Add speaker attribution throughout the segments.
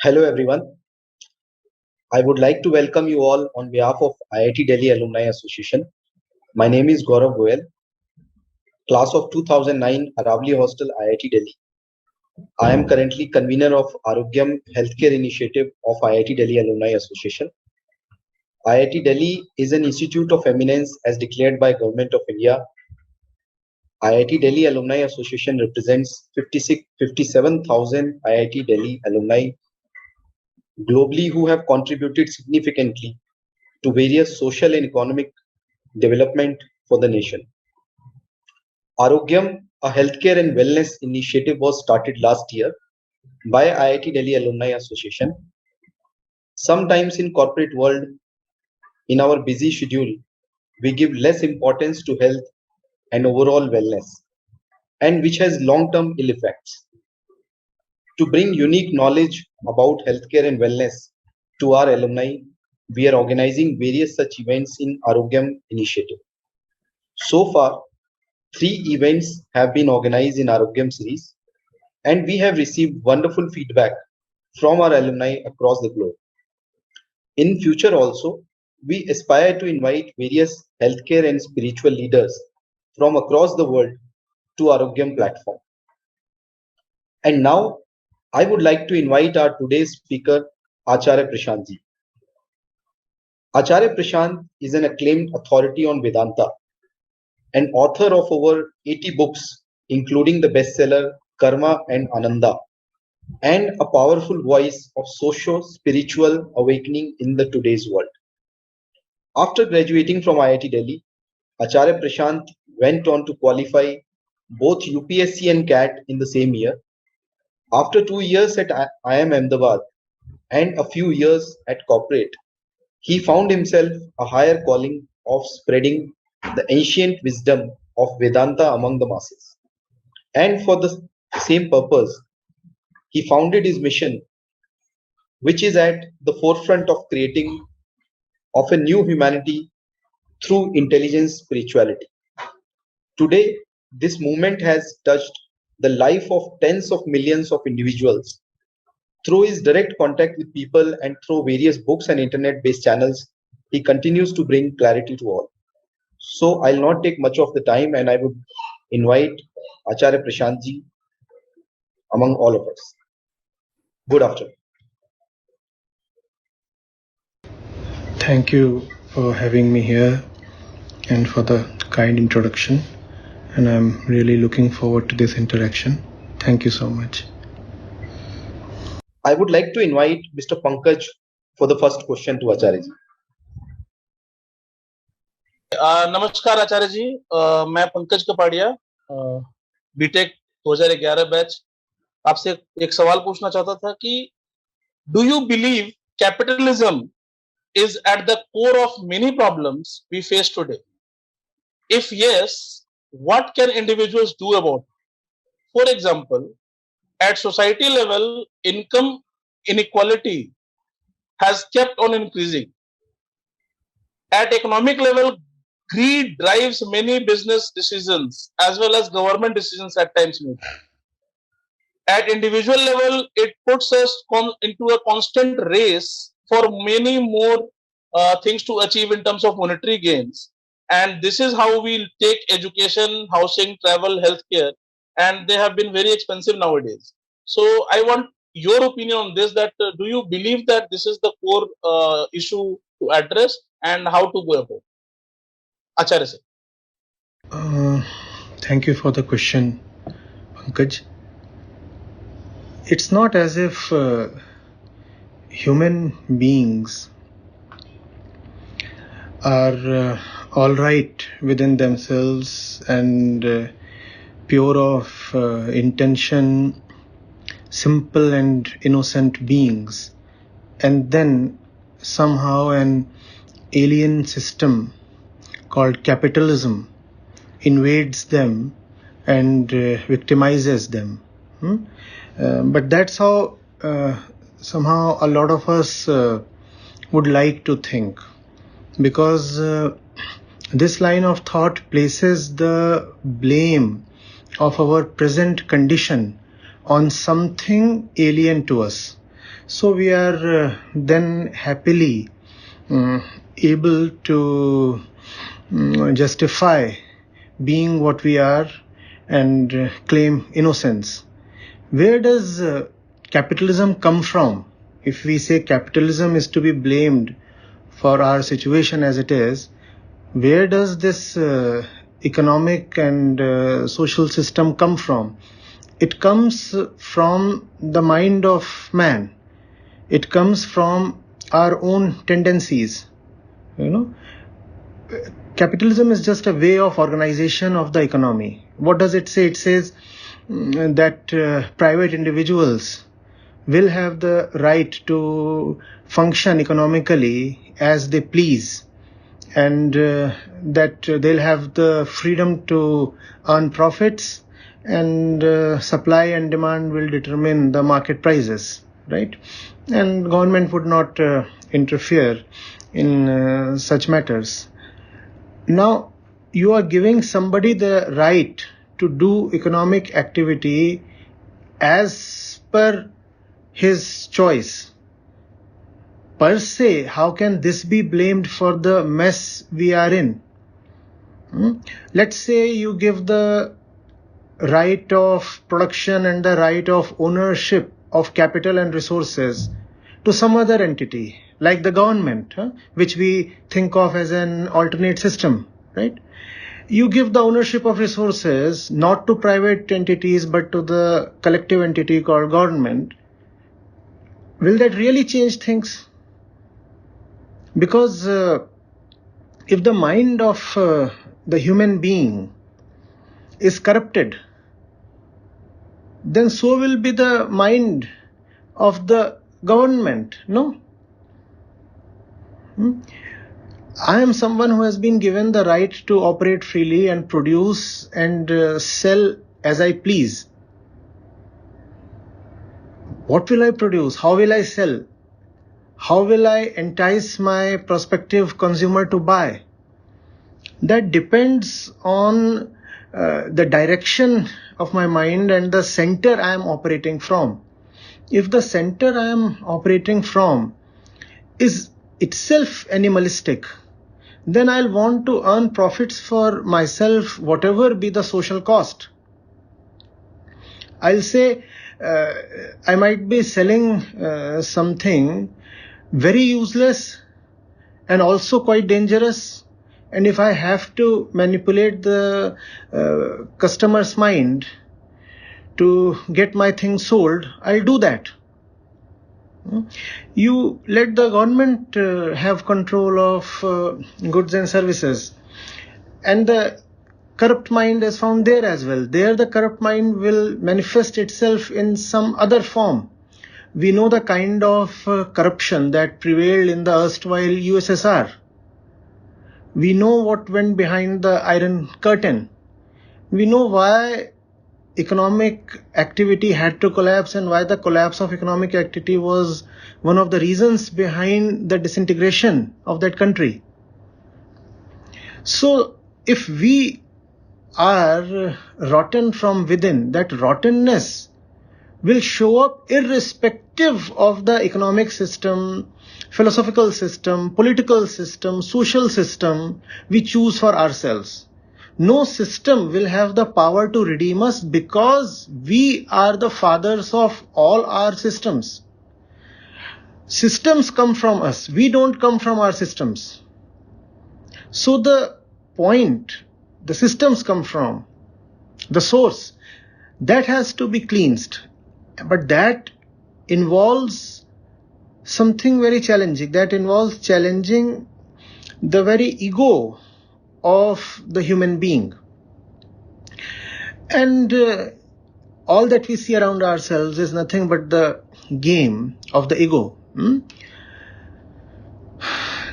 Speaker 1: Hello everyone. I would like to welcome you all on behalf of IIT Delhi Alumni Association. My name is Gaurav Goyal, class of 2009, Aravali Hostel, IIT Delhi. I am currently convener of Aarogyam Healthcare Initiative of IIT Delhi Alumni Association. IIT Delhi is an institute of eminence as declared by Government of India. IIT Delhi Alumni Association represents 57,000 IIT Delhi alumni globally who have contributed significantly to various social and economic development for the nation. Aarogyam, a healthcare and wellness initiative, was started last year by IIT Delhi Alumni Association. Sometimes in corporate world, in our busy schedule, we give less importance to health and overall wellness, and which has long-term ill effects. To bring unique knowledge about healthcare and wellness to our alumni, we are organizing various such events in Aarogyam initiative. So far, 3 events have been organized in Aarogyam series, and we have received wonderful feedback from our alumni across the globe. In future also, we aspire to invite various healthcare and spiritual leaders from across the world to Aarogyam platform. And now, I would like to invite our today's speaker, Acharya Prashant ji. Acharya Prashant is an acclaimed authority on Vedanta, an author of over 80 books, including the bestseller Karma and Ananda, and a powerful voice of socio-spiritual awakening in the today's world. After graduating from IIT Delhi, Acharya Prashant went on to qualify both UPSC and CAT in the same year. After 2 years at IIM Ahmedabad and a few years at corporate, he found himself a higher calling of spreading the ancient wisdom of Vedanta among the masses. And for the same purpose, he founded his mission, which is at the forefront of creating of a new humanity through intelligence spirituality. Today, this movement has touched the life of tens of millions of individuals. Through his direct contact with people and through various books and internet-based channels, he continues to bring clarity to all. So I'll not take much of the time and I would invite Acharya Prashant ji among all of us. Good afternoon.
Speaker 2: Thank you for having me here and for the kind introduction. And I'm really looking forward to this interaction. Thank you so much.
Speaker 1: I would like to invite Mr. Pankaj for the first question to Acharya ji.
Speaker 3: नमस्कार आचार्य जी, मैं Pankaj Kapadia, BTech 2011 batch. आपसे एक सवाल पूछना चाहता था कि do you believe capitalism is at the core of many problems we face today? If yes, what can individuals do about? For example, at society level, income inequality has kept on increasing. At economic level, greed drives many business decisions as well as government decisions at times. At individual level, it puts us into a constant race for many more things to achieve in terms of monetary gains. And this is how we take education, housing, travel, healthcare, and they have been very expensive nowadays. So I want your opinion on this, that do you believe that this is the core issue to address and how to go about? Acharya sir.
Speaker 2: Thank you for the question, Pankaj. It's not as if human beings are all right within themselves and pure of intention, simple and innocent beings, and then somehow an alien system called capitalism invades them and victimizes them. But that's how somehow a lot of us would like to think, because this line of thought places the blame of our present condition on something alien to us, So we are then happily able to justify being what we are and claim innocence. Where does capitalism come from? If we say capitalism is to be blamed for our situation as it is, where does this economic and social system come from? It comes from the mind of man. It comes from our own tendencies. Capitalism is just a way of organization of the economy. What does it say? It says that private individuals will have the right to function economically as they please, and that they'll have the freedom to earn profits, and supply and demand will determine the market prices, right? And government would not interfere in such matters. Now, you are giving somebody the right to do economic activity as per his choice. Per se, how can this be blamed for the mess we are in? Let's say you give the right of production and the right of ownership of capital and resources to some other entity, like the government, which we think of as an alternate system, right? You give the ownership of resources not to private entities but to the collective entity called government. Will that really change things? Because if the mind of the human being is corrupted, then so will be the mind of the government, no? I am someone who has been given the right to operate freely and produce and sell as I please. What will I produce? How will I sell? How will I entice my prospective consumer to buy? That depends on the direction of my mind and the center I am operating from. If the center I am operating from is itself animalistic, then I'll want to earn profits for myself, whatever be the social cost. I'll say I might be selling something very useless and also quite dangerous. And if I have to manipulate the customer's mind to get my thing sold, I'll do that. You let the government have control of goods and services, and the corrupt mind is found there as well. There the corrupt mind will manifest itself in some other form. We know the kind of corruption that prevailed in the erstwhile USSR. We know what went behind the Iron Curtain. We know why economic activity had to collapse and why the collapse of economic activity was one of the reasons behind the disintegration of that country. So if we are rotten from within, that rottenness will show up irrespective of the economic system, philosophical system, political system, social system we choose for ourselves. No system will have the power to redeem us because we are the fathers of all our systems. Systems come from us. We don't come from our systems. So the point, the systems come from the source. That has to be cleansed. But that involves something very challenging. That involves challenging the very ego of the human being. And all that we see around ourselves is nothing but the game of the ego,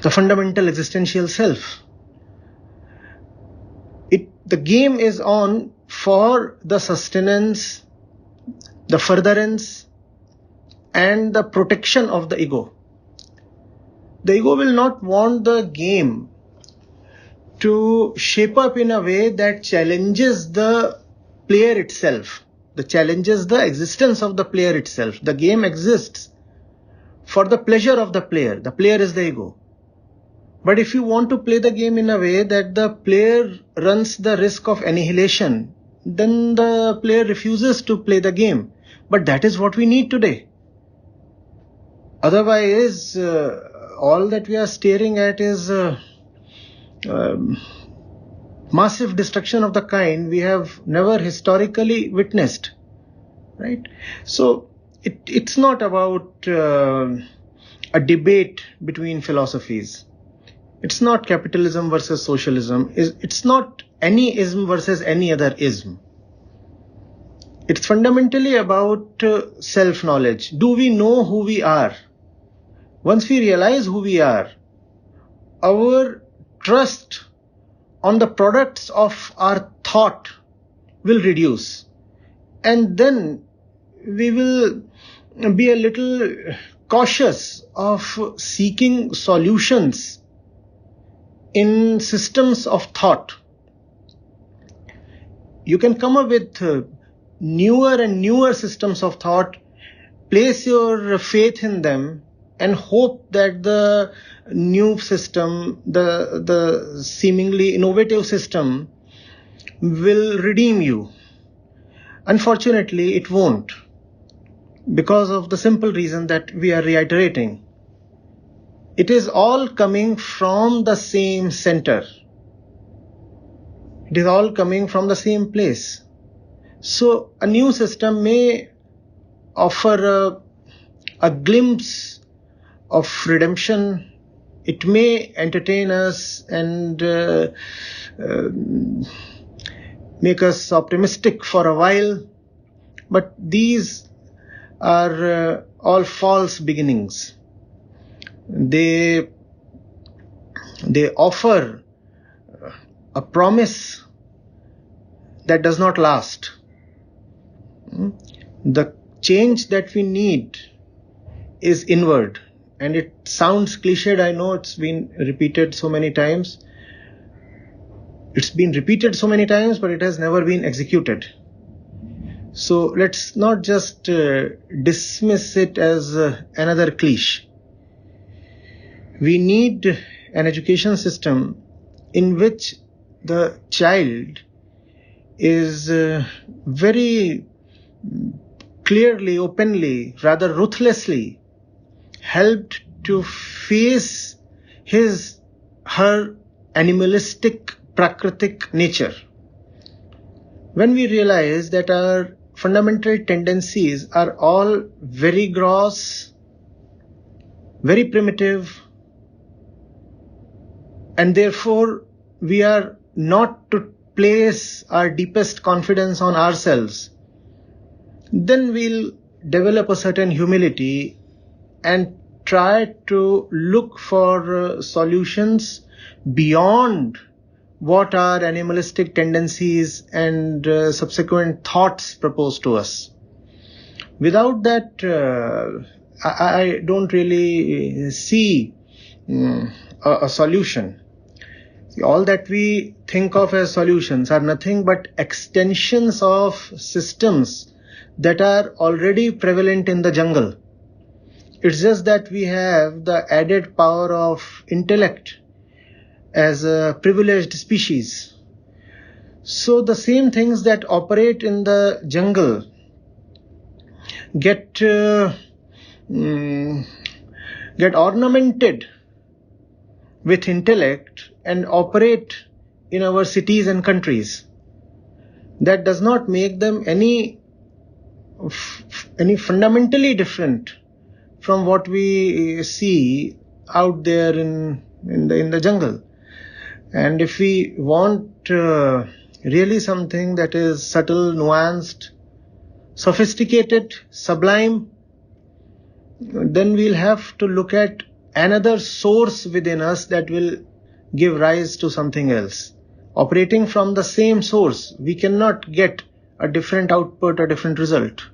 Speaker 2: the fundamental existential self. The game is on for the sustenance, the furtherance, and the protection of the ego. The ego will not want the game to shape up in a way that challenges the player itself, that challenges the existence of the player itself. The game exists for the pleasure of the player. The player is the ego. But if you want to play the game in a way that the player runs the risk of annihilation, then the player refuses to play the game. But that is what we need today. Otherwise, all that we are staring at is massive destruction of the kind we have never historically witnessed. Right? So it's not about a debate between philosophies. It's not capitalism versus socialism. It's not any ism versus any other ism. It's fundamentally about self-knowledge. Do we know who we are? Once we realize who we are, our trust on the products of our thought will reduce. And then we will be a little cautious of seeking solutions in systems of thought. You can come up with newer and newer systems of thought, place your faith in them, and hope that the new system, the seemingly innovative system, will redeem you. Unfortunately, it won't, because of the simple reason that we are reiterating. It is all coming from the same center. It is all coming from the same place. So a new system may offer a glimpse of redemption. It may entertain us and make us optimistic for a while. But these are all false beginnings. They offer a promise that does not last. The change that we need is inward, and it sounds cliched. I know it's been repeated so many times. It's been repeated so many times, but it has never been executed. So let's not just dismiss it as another cliche. We need an education system in which the child is very clearly, openly, rather ruthlessly helped to face her animalistic, prakritic nature. When we realize that our fundamental tendencies are all very gross, very primitive, and therefore we are not to place our deepest confidence on ourselves, then we'll develop a certain humility and try to look for solutions beyond what our animalistic tendencies and subsequent thoughts propose to us. Without that, I don't really see a solution. All that we think of as solutions are nothing but extensions of systems that are already prevalent in the jungle. It's just that we have the added power of intellect as a privileged species. So the same things that operate in the jungle get ornamented with intellect and operate in our cities and countries. That does not make them any fundamentally different from what we see out there in the jungle. And if we want really something that is subtle, nuanced, sophisticated, sublime, then we'll have to look at another source within us that will give rise to something else. Operating from the same source, we cannot get a different output, a different result.